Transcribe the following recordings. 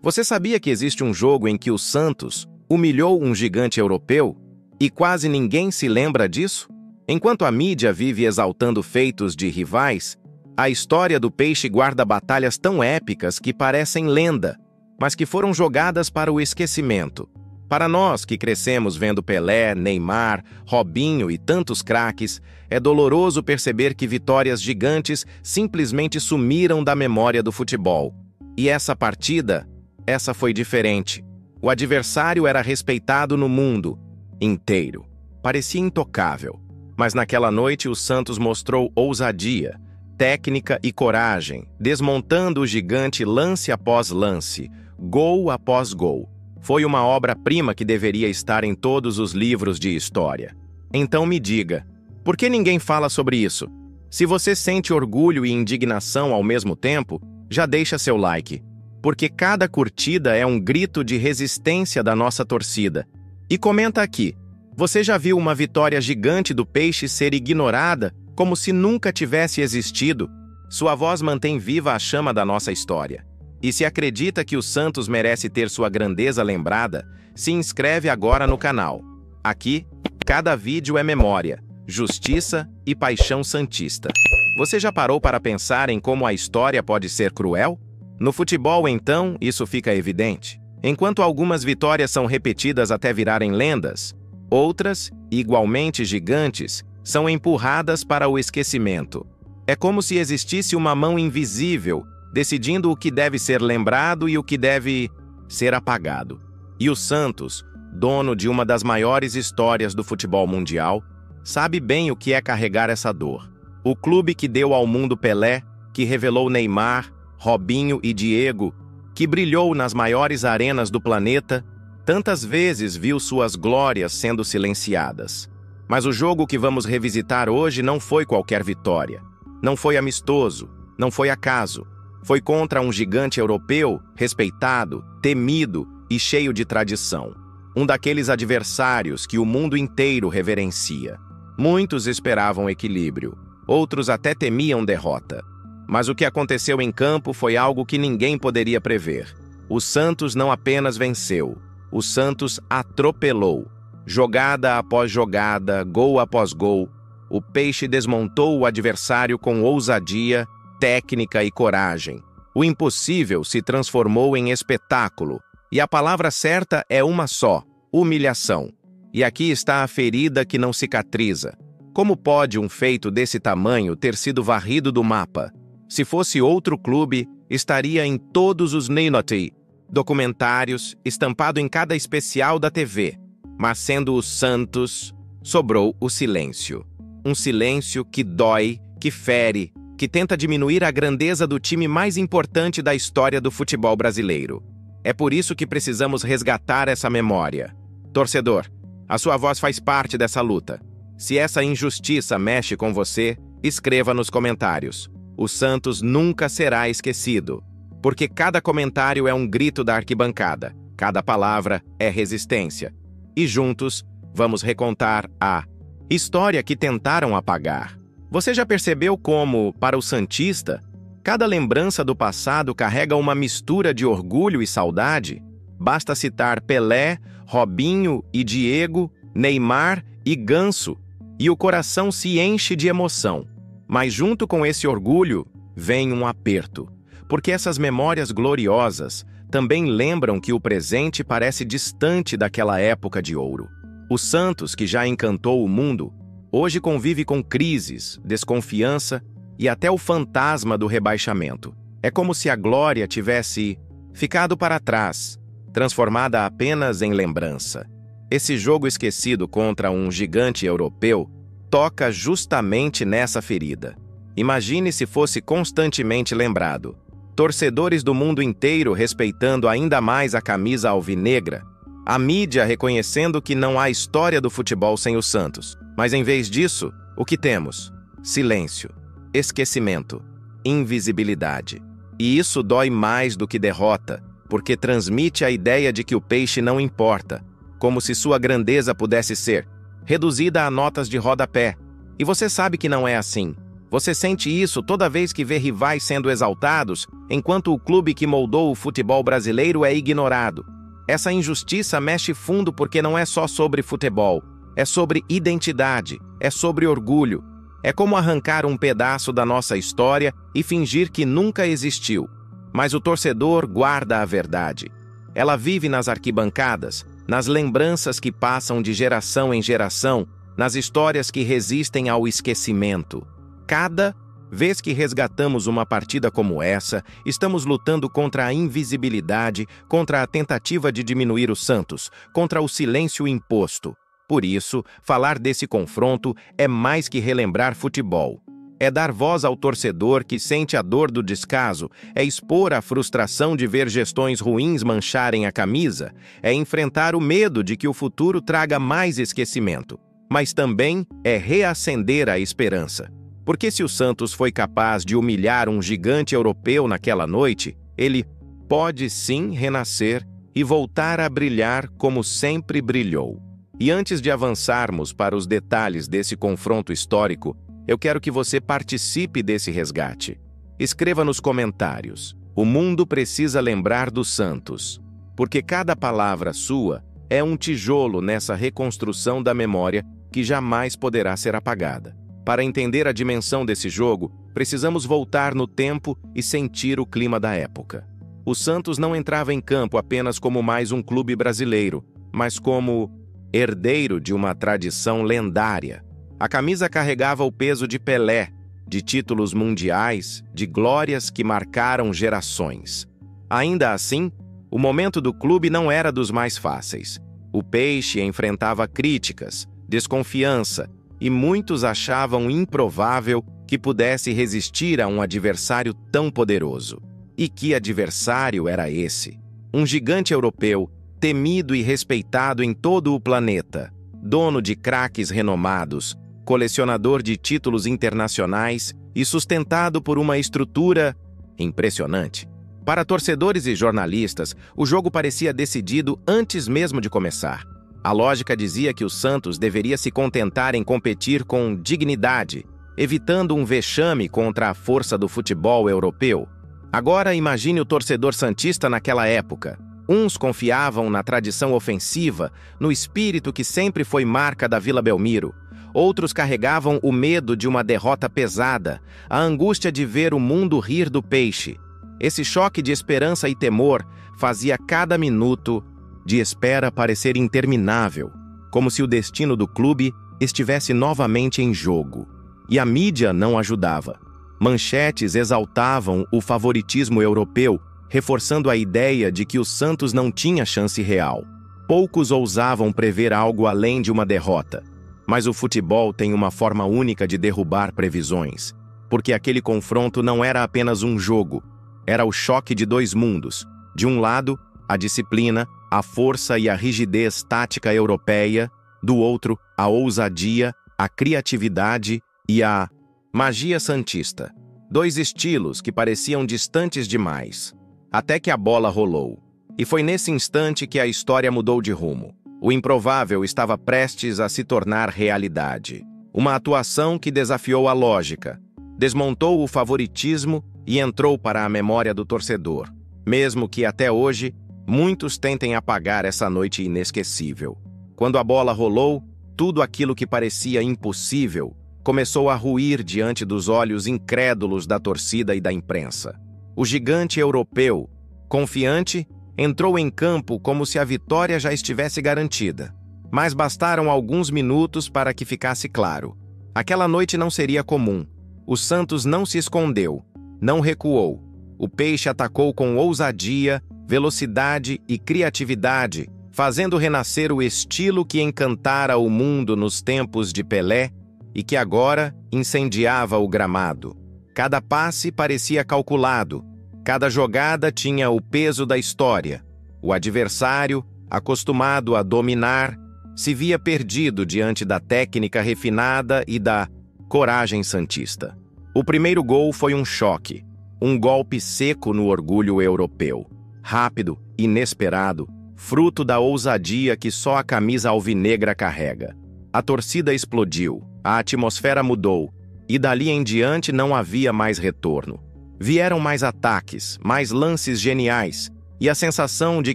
Você sabia que existe um jogo em que o Santos humilhou um gigante europeu e quase ninguém se lembra disso? Enquanto a mídia vive exaltando feitos de rivais, a história do Peixe guarda batalhas tão épicas que parecem lenda, mas que foram jogadas para o esquecimento. Para nós que crescemos vendo Pelé, Neymar, Robinho e tantos craques, é doloroso perceber que vitórias gigantes simplesmente sumiram da memória do futebol. E essa partida, essa foi diferente. O adversário era respeitado no mundo inteiro. Parecia intocável. Mas naquela noite o Santos mostrou ousadia, técnica e coragem, desmontando o gigante lance após lance, gol após gol. Foi uma obra-prima que deveria estar em todos os livros de história. Então me diga, por que ninguém fala sobre isso? Se você sente orgulho e indignação ao mesmo tempo, já deixa seu like, porque cada curtida é um grito de resistência da nossa torcida. E comenta aqui, você já viu uma vitória gigante do Peixe ser ignorada como se nunca tivesse existido? Sua voz mantém viva a chama da nossa história. E se acredita que o Santos merece ter sua grandeza lembrada, se inscreve agora no canal. Aqui, cada vídeo é memória, justiça e paixão santista. Você já parou para pensar em como a história pode ser cruel? No futebol, então, isso fica evidente. Enquanto algumas vitórias são repetidas até virarem lendas, outras, igualmente gigantes, são empurradas para o esquecimento. É como se existisse uma mão invisível decidindo o que deve ser lembrado e o que deve ser apagado. E o Santos, dono de uma das maiores histórias do futebol mundial, sabe bem o que é carregar essa dor. O clube que deu ao mundo Pelé, que revelou Neymar, Robinho e Diego, que brilhou nas maiores arenas do planeta, tantas vezes viu suas glórias sendo silenciadas. Mas o jogo que vamos revisitar hoje não foi qualquer vitória. Não foi amistoso, não foi acaso. Foi contra um gigante europeu, respeitado, temido e cheio de tradição. Um daqueles adversários que o mundo inteiro reverencia. Muitos esperavam equilíbrio, outros até temiam derrota. Mas o que aconteceu em campo foi algo que ninguém poderia prever. O Santos não apenas venceu, o Santos atropelou. Jogada após jogada, gol após gol, o Peixe desmontou o adversário com ousadia, técnica e coragem. O impossível se transformou em espetáculo, e a palavra certa é uma só: humilhação. E aqui está a ferida que não cicatriza. Como pode um feito desse tamanho ter sido varrido do mapa? Se fosse outro clube, estaria em todos os Ninoti, documentários, estampado em cada especial da TV. Mas sendo o Santos, sobrou o silêncio. Um silêncio que dói, que fere, que tenta diminuir a grandeza do time mais importante da história do futebol brasileiro. É por isso que precisamos resgatar essa memória. Torcedor, a sua voz faz parte dessa luta. Se essa injustiça mexe com você, escreva nos comentários. O Santos nunca será esquecido, porque cada comentário é um grito da arquibancada, cada palavra é resistência. E juntos, vamos recontar a história que tentaram apagar. Você já percebeu como, para o santista, cada lembrança do passado carrega uma mistura de orgulho e saudade? Basta citar Pelé, Robinho e Diego, Neymar e Ganso, e o coração se enche de emoção. Mas junto com esse orgulho, vem um aperto, porque essas memórias gloriosas também lembram que o presente parece distante daquela época de ouro. O Santos, que já encantou o mundo, hoje convive com crises, desconfiança e até o fantasma do rebaixamento. É como se a glória tivesse ficado para trás, transformada apenas em lembrança. Esse jogo esquecido contra um gigante europeu toca justamente nessa ferida. Imagine se fosse constantemente lembrado. Torcedores do mundo inteiro respeitando ainda mais a camisa alvinegra, a mídia reconhecendo que não há história do futebol sem o Santos. Mas em vez disso, o que temos? Silêncio, esquecimento, invisibilidade. E isso dói mais do que derrota, porque transmite a ideia de que o Peixe não importa, como se sua grandeza pudesse ser reduzida a notas de rodapé. E você sabe que não é assim. Você sente isso toda vez que vê rivais sendo exaltados, enquanto o clube que moldou o futebol brasileiro é ignorado. Essa injustiça mexe fundo porque não é só sobre futebol, é sobre identidade, é sobre orgulho. É como arrancar um pedaço da nossa história e fingir que nunca existiu. Mas o torcedor guarda a verdade. Ela vive nas arquibancadas, nas lembranças que passam de geração em geração, nas histórias que resistem ao esquecimento. Cada vez que resgatamos uma partida como essa, estamos lutando contra a invisibilidade, contra a tentativa de diminuir o Santos, contra o silêncio imposto. Por isso, falar desse confronto é mais que relembrar futebol. É dar voz ao torcedor que sente a dor do descaso, é expor a frustração de ver gestões ruins mancharem a camisa, é enfrentar o medo de que o futuro traga mais esquecimento. Mas também é reacender a esperança. Porque se o Santos foi capaz de humilhar um gigante europeu naquela noite, ele pode sim renascer e voltar a brilhar como sempre brilhou. E antes de avançarmos para os detalhes desse confronto histórico, eu quero que você participe desse resgate. Escreva nos comentários: o mundo precisa lembrar do Santos, porque cada palavra sua é um tijolo nessa reconstrução da memória que jamais poderá ser apagada. Para entender a dimensão desse jogo, precisamos voltar no tempo e sentir o clima da época. O Santos não entrava em campo apenas como mais um clube brasileiro, mas como herdeiro de uma tradição lendária. A camisa carregava o peso de Pelé, de títulos mundiais, de glórias que marcaram gerações. Ainda assim, o momento do clube não era dos mais fáceis. O Peixe enfrentava críticas, desconfiança, e muitos achavam improvável que pudesse resistir a um adversário tão poderoso. E que adversário era esse? Um gigante europeu, temido e respeitado em todo o planeta, dono de craques renomados, colecionador de títulos internacionais e sustentado por uma estrutura impressionante. Para torcedores e jornalistas, o jogo parecia decidido antes mesmo de começar. A lógica dizia que o Santos deveria se contentar em competir com dignidade, evitando um vexame contra a força do futebol europeu. Agora imagine o torcedor santista naquela época. Uns confiavam na tradição ofensiva, no espírito que sempre foi marca da Vila Belmiro. Outros carregavam o medo de uma derrota pesada, a angústia de ver o mundo rir do Peixe. Esse choque de esperança e temor fazia cada minuto de espera parecer interminável, como se o destino do clube estivesse novamente em jogo. E a mídia não ajudava. Manchetes exaltavam o favoritismo europeu, reforçando a ideia de que o Santos não tinha chance real. Poucos ousavam prever algo além de uma derrota. Mas o futebol tem uma forma única de derrubar previsões, porque aquele confronto não era apenas um jogo, era o choque de dois mundos. De um lado, a disciplina, a força e a rigidez tática europeia, do outro, a ousadia, a criatividade e a magia santista. Dois estilos que pareciam distantes demais. Até que a bola rolou. E foi nesse instante que a história mudou de rumo. O improvável estava prestes a se tornar realidade. Uma atuação que desafiou a lógica, desmontou o favoritismo e entrou para a memória do torcedor, mesmo que até hoje muitos tentem apagar essa noite inesquecível. Quando a bola rolou, tudo aquilo que parecia impossível começou a ruir diante dos olhos incrédulos da torcida e da imprensa. O gigante europeu, confiante, entrou em campo como se a vitória já estivesse garantida. Mas bastaram alguns minutos para que ficasse claro. Aquela noite não seria comum. O Santos não se escondeu, não recuou. O Peixe atacou com ousadia, velocidade e criatividade, fazendo renascer o estilo que encantara o mundo nos tempos de Pelé e que agora incendiava o gramado. Cada passe parecia calculado, cada jogada tinha o peso da história. O adversário, acostumado a dominar, se via perdido diante da técnica refinada e da coragem santista. O primeiro gol foi um choque, um golpe seco no orgulho europeu. Rápido, inesperado, fruto da ousadia que só a camisa alvinegra carrega. A torcida explodiu, a atmosfera mudou, E dali em diante não havia mais retorno. Vieram mais ataques, mais lances geniais, e a sensação de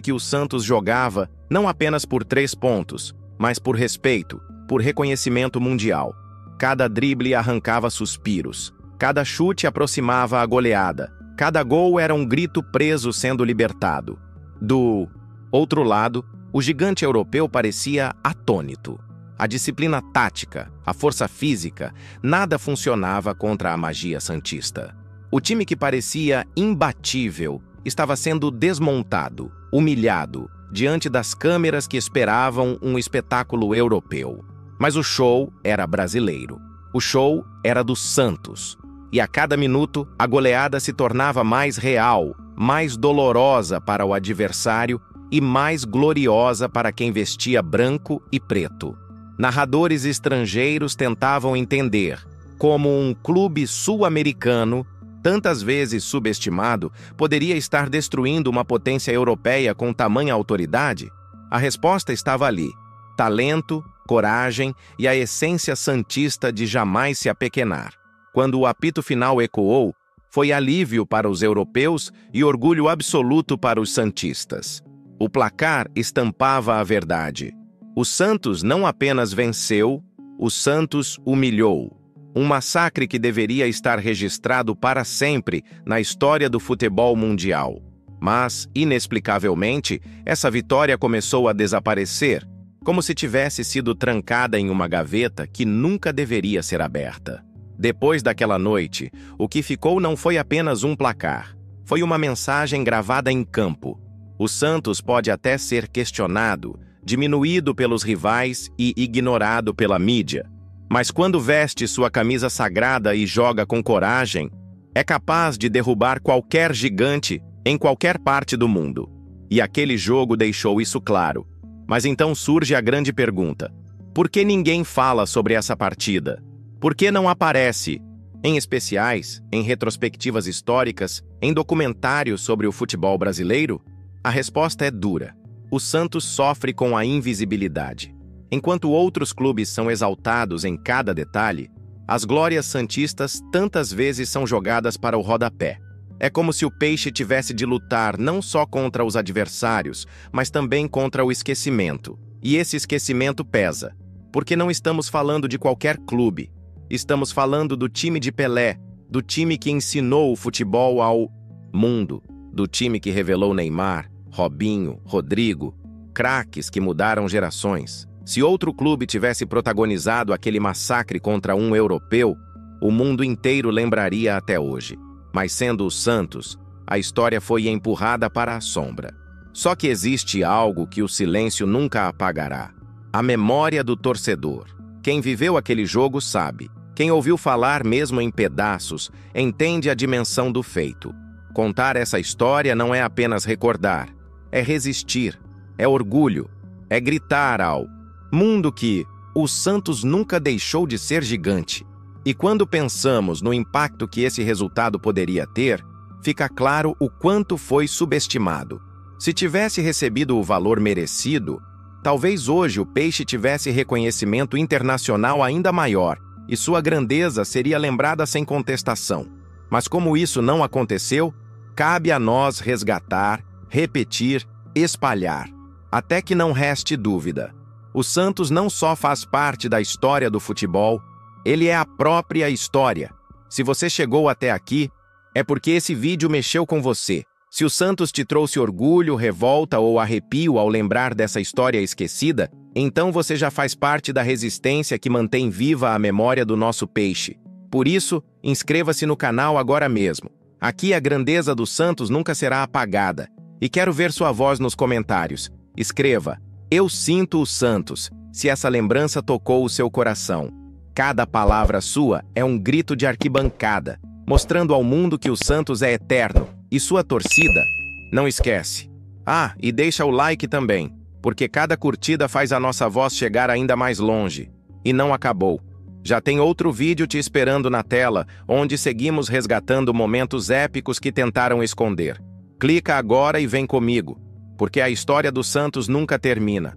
que o Santos jogava não apenas por 3 pontos, mas por respeito, por reconhecimento mundial. Cada drible arrancava suspiros, cada chute aproximava a goleada, cada gol era um grito preso sendo libertado. Do outro lado, o gigante europeu parecia atônito. A disciplina tática, a força física, nada funcionava contra a magia santista. O time que parecia imbatível estava sendo desmontado, humilhado, diante das câmeras que esperavam um espetáculo europeu. Mas o show era brasileiro. O show era do Santos. E a cada minuto, a goleada se tornava mais real, mais dolorosa para o adversário e mais gloriosa para quem vestia branco e preto. Narradores estrangeiros tentavam entender como um clube sul-americano, tantas vezes subestimado, poderia estar destruindo uma potência europeia com tamanha autoridade. A resposta estava ali: talento, coragem e a essência santista de jamais se apequenar. Quando o apito final ecoou, foi alívio para os europeus e orgulho absoluto para os santistas. O placar estampava a verdade. O Santos não apenas venceu, o Santos humilhou. Um massacre que deveria estar registrado para sempre na história do futebol mundial. Mas, inexplicavelmente, essa vitória começou a desaparecer, como se tivesse sido trancada em uma gaveta que nunca deveria ser aberta. Depois daquela noite, o que ficou não foi apenas um placar. Foi uma mensagem gravada em campo. O Santos pode até ser questionado, diminuído pelos rivais e ignorado pela mídia. Mas quando veste sua camisa sagrada e joga com coragem, é capaz de derrubar qualquer gigante em qualquer parte do mundo. E aquele jogo deixou isso claro. Mas então surge a grande pergunta: por que ninguém fala sobre essa partida? Por que não aparece em especiais, em retrospectivas históricas, em documentários sobre o futebol brasileiro? A resposta é dura. O Santos sofre com a invisibilidade. Enquanto outros clubes são exaltados em cada detalhe, as glórias santistas tantas vezes são jogadas para o rodapé. É como se o Peixe tivesse de lutar não só contra os adversários, mas também contra o esquecimento. E esse esquecimento pesa, porque não estamos falando de qualquer clube. Estamos falando do time de Pelé, do time que ensinou o futebol ao mundo, do time que revelou Neymar, Robinho, Rodrigo, craques que mudaram gerações. Se outro clube tivesse protagonizado aquele massacre contra um europeu, o mundo inteiro lembraria até hoje. Mas sendo o Santos, a história foi empurrada para a sombra. Só que existe algo que o silêncio nunca apagará: a memória do torcedor. Quem viveu aquele jogo sabe. Quem ouviu falar mesmo em pedaços, entende a dimensão do feito. Contar essa história não é apenas recordar, é resistir, é orgulho, é gritar ao mundo que o Santos nunca deixou de ser gigante. E quando pensamos no impacto que esse resultado poderia ter, fica claro o quanto foi subestimado. Se tivesse recebido o valor merecido, talvez hoje o Peixe tivesse reconhecimento internacional ainda maior e sua grandeza seria lembrada sem contestação. Mas como isso não aconteceu, cabe a nós resgatar, repetir, espalhar, até que não reste dúvida. O Santos não só faz parte da história do futebol, ele é a própria história. Se você chegou até aqui, é porque esse vídeo mexeu com você. Se o Santos te trouxe orgulho, revolta ou arrepio ao lembrar dessa história esquecida, então você já faz parte da resistência que mantém viva a memória do nosso Peixe. Por isso, inscreva-se no canal agora mesmo. Aqui a grandeza do Santos nunca será apagada. E quero ver sua voz nos comentários. Escreva: "Eu sinto o Santos", se essa lembrança tocou o seu coração. Cada palavra sua é um grito de arquibancada, mostrando ao mundo que o Santos é eterno. E sua torcida? Não esquece. Ah, e deixa o like também, porque cada curtida faz a nossa voz chegar ainda mais longe. E não acabou. Já tem outro vídeo te esperando na tela, onde seguimos resgatando momentos épicos que tentaram esconder. Clica agora e vem comigo, porque a história do Santos nunca termina.